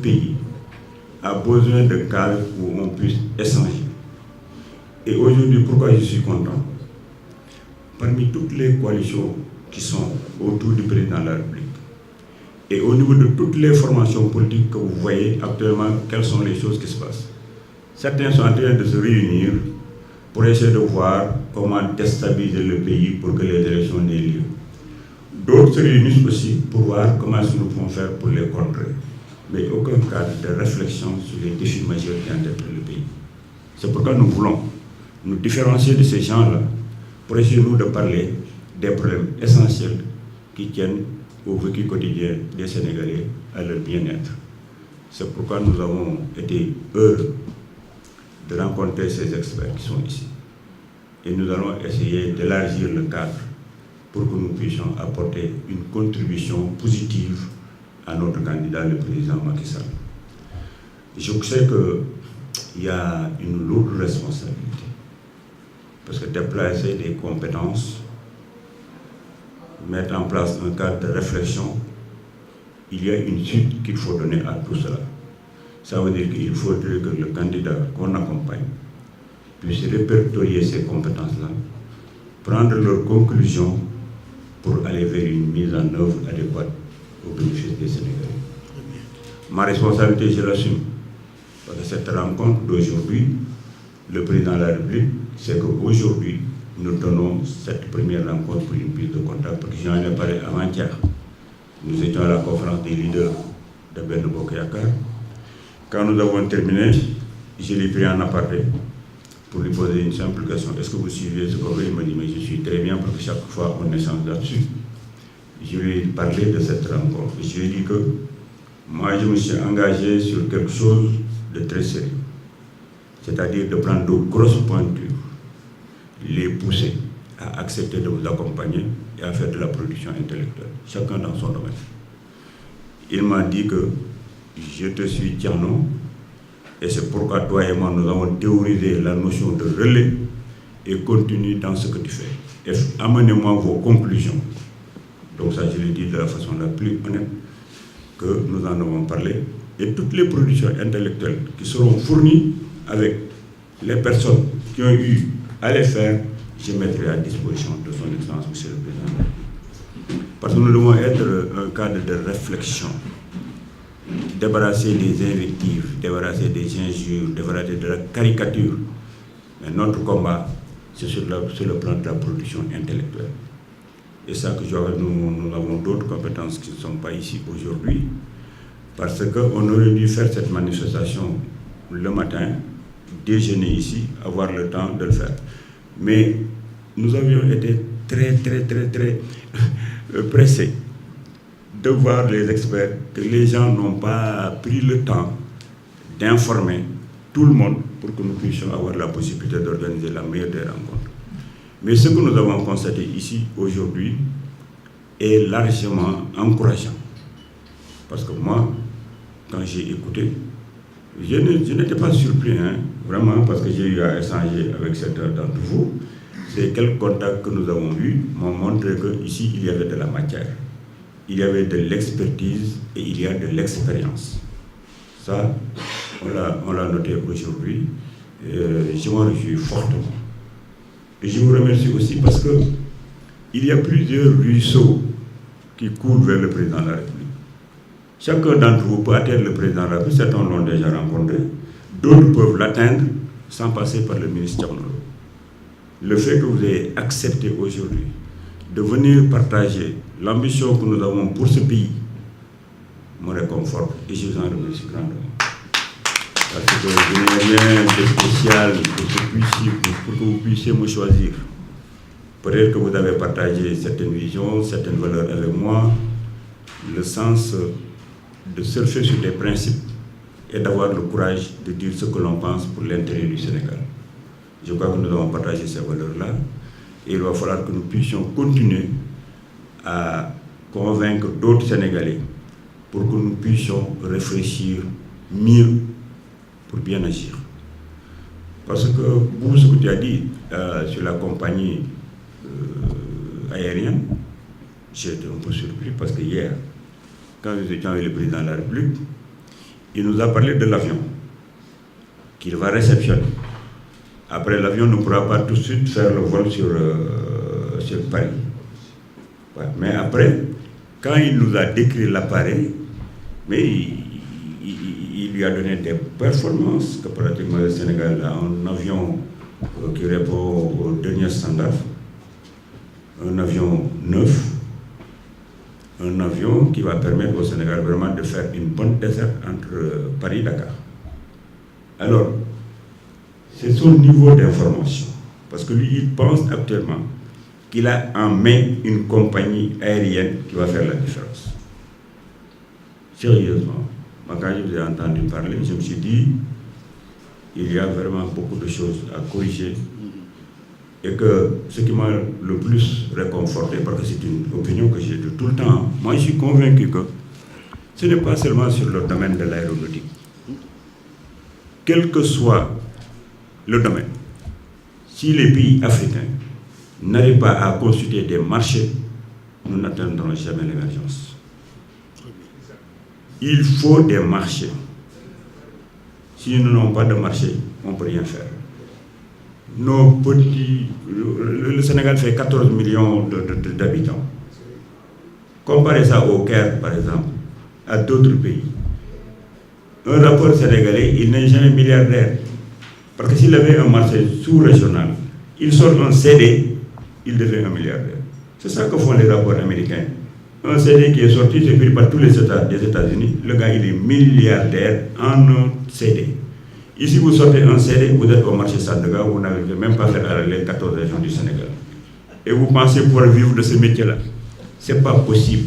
pays a besoin de cadres où on puisse échanger. Et aujourd'hui, pourquoi je suis content? Parmi toutes les coalitions qui sont autour du président de la République, et au niveau de toutes les formations politiques que vous voyez actuellement, quelles sont les choses qui se passent? Certains sont en train de se réunir pour essayer de voir comment déstabiliser le pays pour que les élections n'aient lieu. D'autres se réunissent aussi pour voir comment nous pouvons faire pour les contrer. Mais aucun cadre de réflexion sur les défis majeurs qui entêtent le pays. C'est pourquoi nous voulons nous différencier de ces gens-là pour essayer nous de parler des problèmes essentiels qui tiennent au vécu quotidien des Sénégalais, à leur bien-être. C'est pourquoi nous avons été heureux de rencontrer ces experts qui sont ici. Et nous allons essayer d'élargir le cadre pour que nous puissions apporter une contribution positive à notre candidat, le président Macky Sall. Je sais qu'il y a une lourde responsabilité, parce que déplacer des compétences, mettre en place un cadre de réflexion, il y a une suite qu'il faut donner à tout cela. Ça veut dire qu'il faudrait que le candidat qu'on accompagne puisse répertorier ces compétences-là, prendre leurs conclusions pour aller vers une mise en œuvre adéquate au bénéfice des Sénégalais. Ma responsabilité, je l'assume. Parce que cette rencontre d'aujourd'hui, le président de la République, c'est qu'aujourd'hui, nous tenons cette première rencontre pour une prise de contact, parce que j'en ai parlé avant-hier. Nous étions à la conférence des leaders de Benno Bokk Yakaar. Quand nous avons terminé, je l'ai pris en aparté pour lui poser une simple question. Est-ce que vous suivez ce qu'on veut? Il m'a dit, mais je suis très bien, parce que chaque fois on échange là-dessus. Je lui ai parlé de cette rencontre. Je lui ai dit que moi, je me suis engagé sur quelque chose de très sérieux. C'est-à-dire de prendre de grosses pointures, les pousser à accepter de vous accompagner et à faire de la production intellectuelle, chacun dans son domaine. Il m'a dit que je te suis Thierno, et c'est pourquoi toi et moi nous avons théorisé la notion de relais et continue dans ce que tu fais. Et amenez-moi vos conclusions. Donc ça, je l'ai dit de la façon la plus honnête que nous en avons parlé. Et toutes les productions intellectuelles qui seront fournies avec les personnes qui ont eu à les faire, je mettrai à disposition de son Excellence, Monsieur le Président. Parce que nous devons être un cadre de réflexion, débarrasser des invectives, débarrasser des injures, débarrasser de la caricature. Mais notre combat, c'est sur le plan de la production intellectuelle. Et ça que nous avons d'autres compétences qui ne sont pas ici aujourd'hui, parce qu'on aurait dû faire cette manifestation le matin, déjeuner ici, avoir le temps de le faire. Mais nous avions été très pressés de voir les experts, que les gens n'ont pas pris le temps d'informer tout le monde pour que nous puissions avoir la possibilité d'organiser la meilleure des rencontres. Mais ce que nous avons constaté ici aujourd'hui est largement encourageant. Parce que moi, quand j'ai écouté, je n'étais pas surpris, vraiment, parce que j'ai eu à échanger avec certains d'entre vous. Ces quelques contacts que nous avons eus m'ont montré qu'ici, il y avait de la matière, il y avait de l'expertise et il y a de l'expérience. Ça, on l'a noté aujourd'hui. Je m'en réjouis fortement. Et je vous remercie aussi parce qu'il y a plusieurs ruisseaux qui coulent vers le président de la République. Chacun d'entre vous peut atteindre le président de la République, certains l'ont déjà rencontré, d'autres peuvent l'atteindre sans passer par le ministre Thierno Lo. Le fait que vous ayez accepté aujourd'hui de venir partager l'ambition que nous avons pour ce pays me réconforte et je vous en remercie grandement. Parce que je n'ai rien de spécial pour que vous puissiez me choisir. Peut-être que vous avez partagé certaines visions, certaines valeurs avec moi, le sens de surfer sur des principes et d'avoir le courage de dire ce que l'on pense pour l'intérêt du Sénégal. Je crois que nous avons partagé ces valeurs-là et il va falloir que nous puissions continuer à convaincre d'autres Sénégalais pour que nous puissions réfléchir mieux pour bien agir. Parce que vous, ce que tu as dit sur la compagnie aérienne, j'ai été un peu surpris parce que hier, quand nous étions avec le président de la République, Il nous a parlé de l'avion qu'il va réceptionner. Après, l'avion ne pourra pas tout de suite faire le vol sur Paris. Ouais. Mais après, quand il nous a décrit l'appareil, mais il lui a donné des performances que pratiquement le Sénégal a un avion qui répond aux derniers standards, un avion neuf, un avion qui va permettre au Sénégal vraiment de faire une bonne desserte entre Paris et Dakar. Alors, c'est son niveau d'information, parce que lui, il pense actuellement qu'il a en main une compagnie aérienne qui va faire la différence. Sérieusement, quand je vous ai entendu parler, je me suis dit, il y a vraiment beaucoup de choses à corriger, et que ce qui m'a le plus réconforté, parce que c'est une opinion que j'ai de tout le temps, moi je suis convaincu que ce n'est pas seulement sur le domaine de l'aéronautique. Quel que soit le domaine, si les pays africains n'arrivent pas à constituer des marchés, nous n'atteindrons jamais l'émergence. Il faut des marchés. Si nous n'avons pas de marché, on ne peut rien faire. Le Sénégal fait 14 millions d'habitants. Comparez ça au Caire, par exemple, à d'autres pays. Un rapport sénégalais, il n'est jamais milliardaire. Parce que s'il avait un marché sous-régional, il sort un CD, il devient un milliardaire. C'est ça que font les rapports américains. Un CD qui est sorti, c'est pris par tous les États des États-Unis. Le gars, il est milliardaire en un CD. Ici, vous sortez un CD, vous êtes au marché Sandaga, vous n'avez même pas fait les 14 régions du Sénégal. Et vous pensez pouvoir vivre de ce métier-là. Ce n'est pas possible.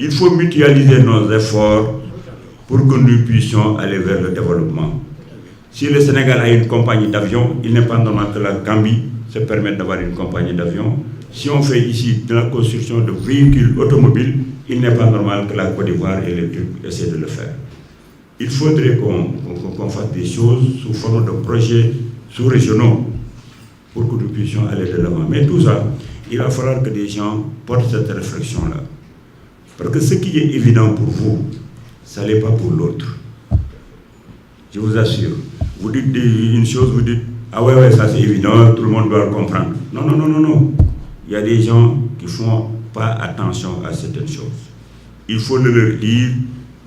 Il faut mutualiser nos efforts pour que nous puissions aller vers le développement. Si le Sénégal a une compagnie d'avion, il n'est pas normal que la Gambie se permette d'avoir une compagnie d'avion. Si on fait ici de la construction de véhicules automobiles, il n'est pas normal que la Côte d'Ivoire et les Turcs essaient de le faire. Il faudrait qu'on fasse des choses sous forme de projets sous-régionaux pour que nous puissions aller de l'avant. Mais tout ça, il va falloir que des gens portent cette réflexion-là. Parce que ce qui est évident pour vous, ça n'est pas pour l'autre. Je vous assure. Vous dites une chose, vous dites « Ah ouais, ça c'est évident, tout le monde doit le comprendre. » Non, non, non, non, non. Il y a des gens qui ne font pas attention à certaines choses. Il faut le leur dire,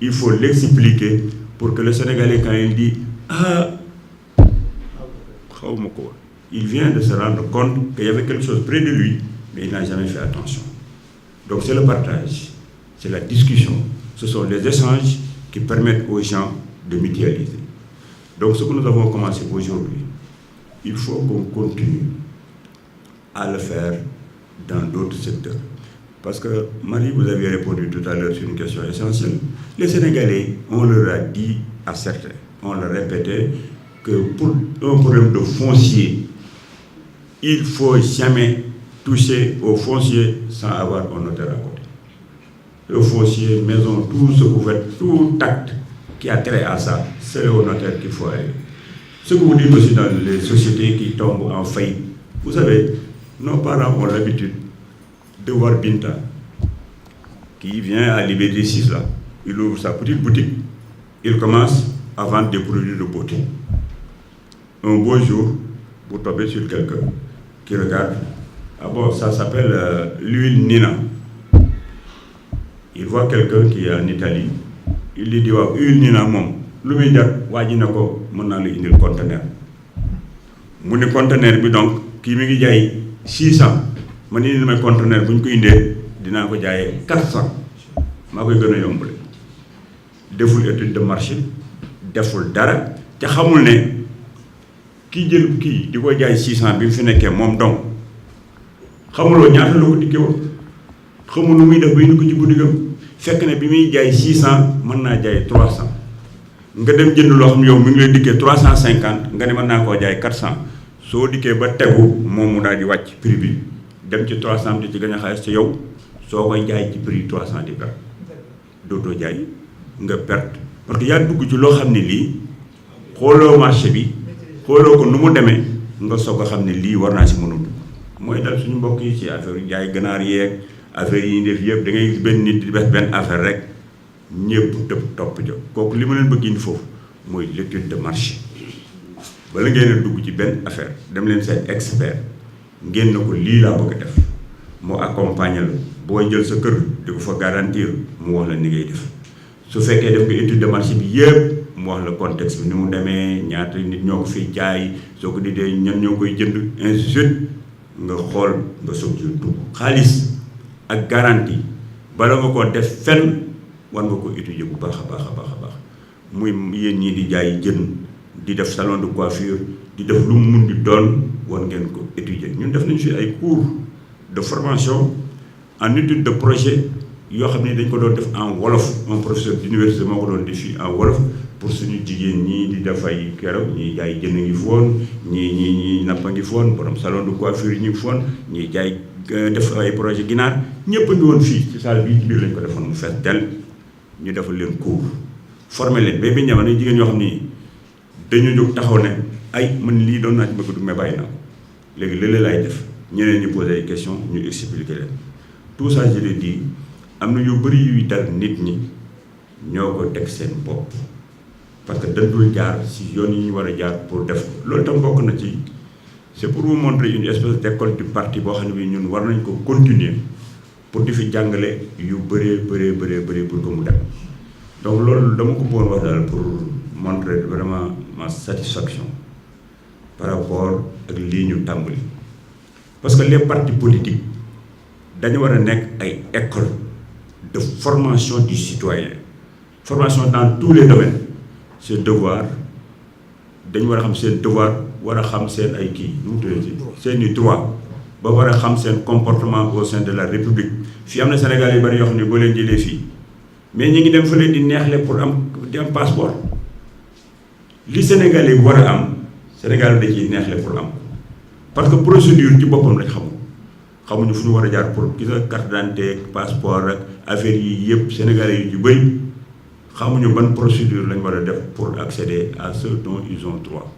il faut l'expliquer pour que le Sénégalais, quand il dit « Ah, il vient de se rendre compte qu'il y avait quelque chose près de lui, mais il n'a jamais fait attention. » Donc c'est le partage, c'est la discussion, ce sont les échanges qui permettent aux gens de mutualiser. Donc ce que nous avons commencé aujourd'hui, il faut qu'on continue à le faire dans d'autres secteurs. Parce que, Marie, vous aviez répondu tout à l'heure sur une question essentielle. Les Sénégalais, on leur a dit à certains, on leur répétait que pour un problème de foncier, il ne faut jamais toucher au foncier sans avoir un notaire à côté. Le foncier, maison, tout ce que vous faites, tout acte qui a trait à ça, c'est au notaire qu'il faut aller. Ce que vous dites aussi dans les sociétés qui tombent en faillite, vous savez, nos parents ont l'habitude de voir Binta, qui vient à Liberté 6 là. Il ouvre sa petite boutique, il commence à vendre des produits de beauté. Un beau jour, vous tombez sur quelqu'un qui regarde, ah bon, ça s'appelle l'huile Nina. Il voit quelqu'un qui est en Italie, il lui dit, wow, huile Nina mom, l'humidité, wajinako, mon a le conteneur. Mon conteneur, donc, qui me dit 600. Je dis que mes conteneurs, si je les 400. Je vais les yombrer. Deful étude de marché, deful dara. Te xamul ne ki jël ki di ko jaay 600 bi fi nekké mom dong. Xamuloo ñaata la ko dikkee woon. Xamul nu muy def bay ko ci bundigam. Fekk ne bi muy jaay 600 mën naa jaay 300. Nga dem jënd loo xam yow mi ngi lay dikkee 350 nga ne mën naa koo jaay 400. Soo dikkee ba tegu moom mu daal di wàcc prix bi. Dem ci 300 di ci gën a xaalis ci yow soo koy jaay ci prix 300 di perte dootoo jaay nga perte parce que yaa dugg ci loo xam ne lii xooloo marché bi xooloo ko nu mu demee nga soog a xam ne lii war naa si mën a dugg mooy dal suñu mbokk yi ci affaire yu jaay ganaar yeeg affaire yi ñu def yëpp da ngay gis benn nit di def benn affaire rek ñëpp tëb topp jo kooku li ma leen bëgg indi foofu mooy l'étude de marché bala ngeen a dugg ci benn affaire dem leen seen expert ngeen na ko lii laa bëgg a def moo accompagner la booy jël sa kër di ko fa garantir mu wax la ni ngay def su fekkee def nga étude de marché bi yëpp mu wax la contexte bi ni mu demee ñaata nit ñoo ko fiy jaay soo ko di dee ñan ñoo koy jënd ainsi de suite nga xool nga soog ci dugg xaalis ak garantie bala nga ko def fenn war nga ko étudier bu baax a baax a baax a baax muy yéen ñii di jaay jën di def salon de coiffure di def lu mu mun di doon war ngeen ko étudier ñun def nañu fi ay cours de formation en étude de projet yoo xam ne dañ ko doon def en wolof un professeur d'université moo ko doon def fii en wolof pour suñu jigéen ñii di def ay keroog ñii jaay jën ngi foon ñii nappa ngi foon borom salon de coiffure yi ñu ngi foon ñii jaay def ay projet ginaar ñëpp a ngi woon fii ci salle bii ci biir lañ ko defoon mu fees del ñu defal leen cours former leen ba bi ñëw jigéen ñoo xam ni dañu jóg taxaw ne ay man lii doon naa ci bëgg du mais bàyyi naa ko léegi léeg-léeg laay def ñeneen ñi poser ay questions ñu expliquer leen tout ça je le dis am na yu bëri yuy dal nit ñi ñoo ko teg seen bopp parce que dañ dul jaar si yoon yi ñu war a jaar pour def ko loolu tam bokk na ci c'est pour vous montrer une espèce d'école du parti boo xam ne bi ñun war nañ ko continuer pour di fi jàngale yu bëree pour que mu dem donc loolu dama ko bëggoon wax daal pour montrer vraiment ma satisfaction par rapport ak lii ñu tàmbali parce que les partis politiques dañu war a nekk ay école de formation du citoyen formation dans tous les domaines seen devoir dañu war a xam seen devoir war a xam seen ay kii nu mu tuddee seen i droit ba war a xam seen comportement au sein de la république fii am na Sénégal yu bari yoo xam ne boo leen jëlee fii mais ñi ngi dem fa leen di neexle pour di am passeport li Sénégal yi war a am Sénégal da ciy neexle pour am parce que procédure ci boppam lañ xamuñu fu ñu war a jaar pour gis nga carte d'identité passeport ak affaire yi yëpp Sénégalais yu bëri xamuñu ban procédure lañ war a def pour accéder à ce dont ils ont droit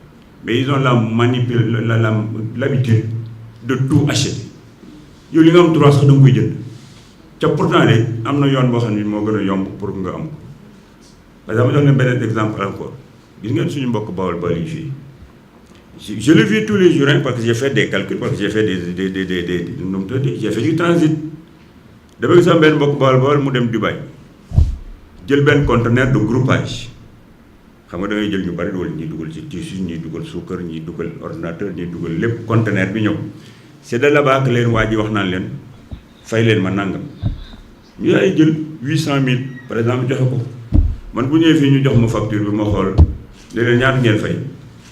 mais ils ont l'habitude de tout acheter yow li nga am droit sax da nga koy jënd ca pourtant de am na yoon boo xam ne moo gën a yomb pour nga am ko parce que dama jox leen beneen exemple encore gis ngeen suñu mbokk bawol yi fii je le vis tous les jours parce que j'ai fait des calculs parce que j'ai fait j'ai fait du transit dama gis am benn mbokk bawol mu dem Dubaï jël benn conteneur de groupage xam nga da ngay jël ñu bari dool ñi dugal ci tissu ñi dugal suukar ñi dugal ordinateur ñi dugal lépp conteneur bi ñëw c'est de là-bas que leen waa ji wax naan leen fay leen ma nangam ñu ay jël 800 000 par exemple joxe ko man bu ñëwee fii ñu jox ma facture bi ma xool léeg-léeg ñaata ngeen fay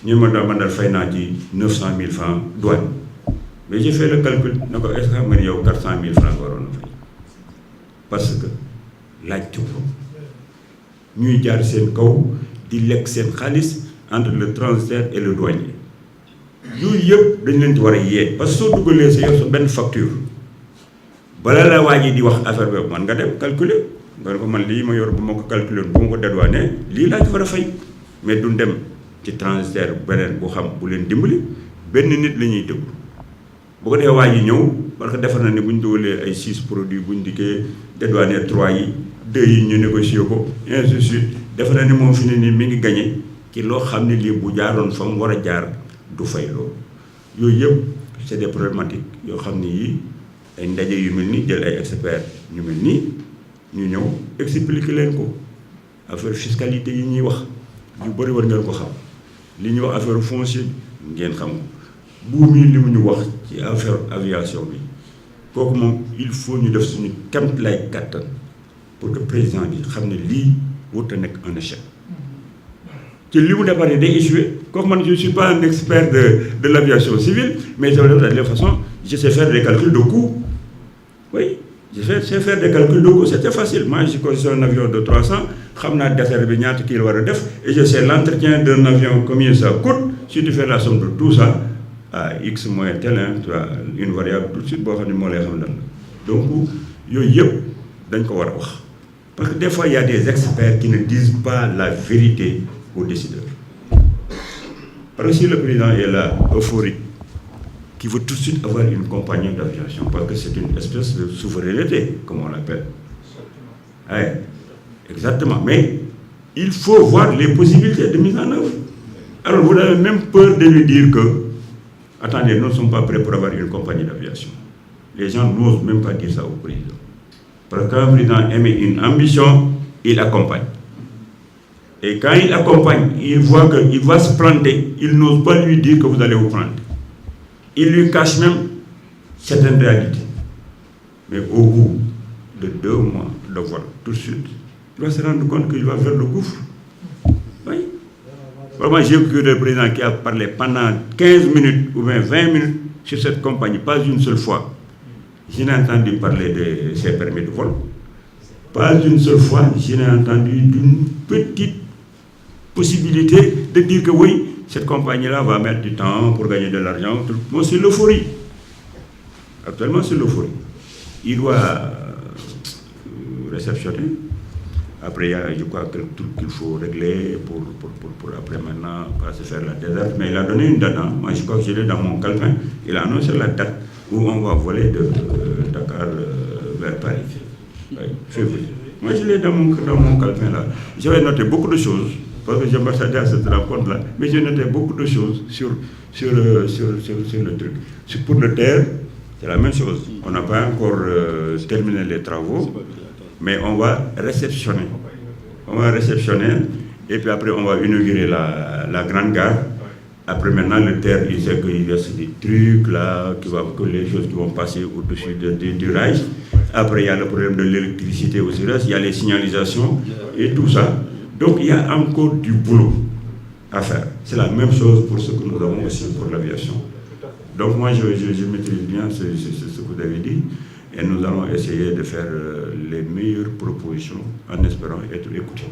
ñu man daal fay naa ci 900 000 francs douane mais j'ai fait le calcul na ko est-ce que xam nga ni yow 400 000 francs nga waroon a fay parce que laajte ko ñuy jaar seen kaw di lekk seen xaalis entre le transitaire et le douanier yooyu yëpp dañ leen ci war a yee parce que soo dugalee sa yor sa benn facture bala la waa ji di wax affaire bi man nga dem calculer nga ne ko man lii ma yor bu ma ko calculer bu ma ko dédouané lii laa ci war a fay mais duñ dem ci transitaire beneen bu xam bu leen dimbali benn nit la ñuy déglu bu ko defee waa ji ñëw parce que defar na ne bu ñu dugalee ay 6 produits bu ñu dikkee dédouané 3 yi 2 yi ñu négocier ko ainsi de suite defar na ne moom fi ne nii mi ngi gagné ci loo xam ne lii bu jaaroon fa mu war a jaar du fay loolu yooyu yëpp c'est des problématiques yoo xam ne yii ay ndaje yu mel nii jël ay experts ñu mel nii ñu ñëw expliquer leen ko affaire fiscalité yi ñuy wax yu bëri war ngeen ko xam li ñuy wax affaire foncier ngeen xam ko buum yi li mu ñu wax ci affaire aviation bi kooku moom il faut ñu def suñu kemt lay kattan pour que président bi xam ne lii warut a nekk un échec ci li mu déparé day échoué kooku man je suis pas un expert de l'aviation civile mais de toute façon je sais faire des calculs de coût oui je sais faire des calculs de coût c'était facile moi je conçois un avion de 300 xam naa dessert bi ñaata kii la war a def et je sais l'entretien d'un avion combien ça coûte si tu fais la somme de tout ça à x moins tel tu as une variable tout de suite boo xam ne moo lay xam lan la donc yooyu yëpp dañ ko war a wax parce que des fois il y a des experts qui ne disent pas la vérité aux décideurs parce que si le président est là euphorique qui veut tout de suite avoir une compagnie d'aviation parce que c'est une espèce de souveraineté comme on l'appelle ouais. Exactement. Mais il faut voir les possibilités de mise en œuvre. Alors vous avez même peur de lui dire que, attendez, nous ne sommes pas prêts pour avoir une compagnie d'aviation. Les gens n'osent même pas dire ça au président. Parce qu'un président émet une ambition, il accompagne. Et quand il accompagne, il voit qu'il va se planter, il n'ose pas lui dire que vous allez vous planter. Il lui cache même certaines réalités. Mais au bout de 2 mois de vol, tout de suite, il va se rendre compte qu'il va vers le gouffre. Oui. Vraiment, j'ai vu le président qui a parlé pendant 15 minutes ou 20 minutes sur cette compagnie, pas une seule fois. Je n'ai entendu parler de ses permis de vol. Pas une seule fois, je n'ai entendu d'une petite possibilité de dire que oui, cette compagnie-là va mettre du temps pour gagner de l'argent. Bon, c'est l'euphorie. Actuellement, c'est l'euphorie. Il doit réceptionner. Après, il y a, je crois, quelques trucs qu'il faut régler pour après maintenant pas se faire la déserte. Mais il a donné une date. Hein. Moi, je crois que je l'ai dans mon calepin. Il a annoncé la date où on va voler de Dakar vers Paris. Oui, février. Moi, je l'ai dans mon calepin là. J'avais noté beaucoup de choses. Parce que j'ambassadais à cette rencontre-là, mais j'ai noté beaucoup de choses sur le truc. Pour le terre, c'est la même chose. On n'a pas encore terminé les travaux, mais on va réceptionner. On va réceptionner, et puis après on va inaugurer la grande gare. Après maintenant, le terre, il sait qu'il y a des trucs là, que les choses qui vont passer au-dessus du rail. Après, il y a le problème de l'électricité aussi, il y a les signalisations et tout ça. Donc il y a encore du boulot à faire. C'est la même chose pour ce que nous avons aussi pour l'aviation. Donc moi je maîtrise bien ce que vous avez dit et nous allons essayer de faire les meilleures propositions en espérant être écoutés.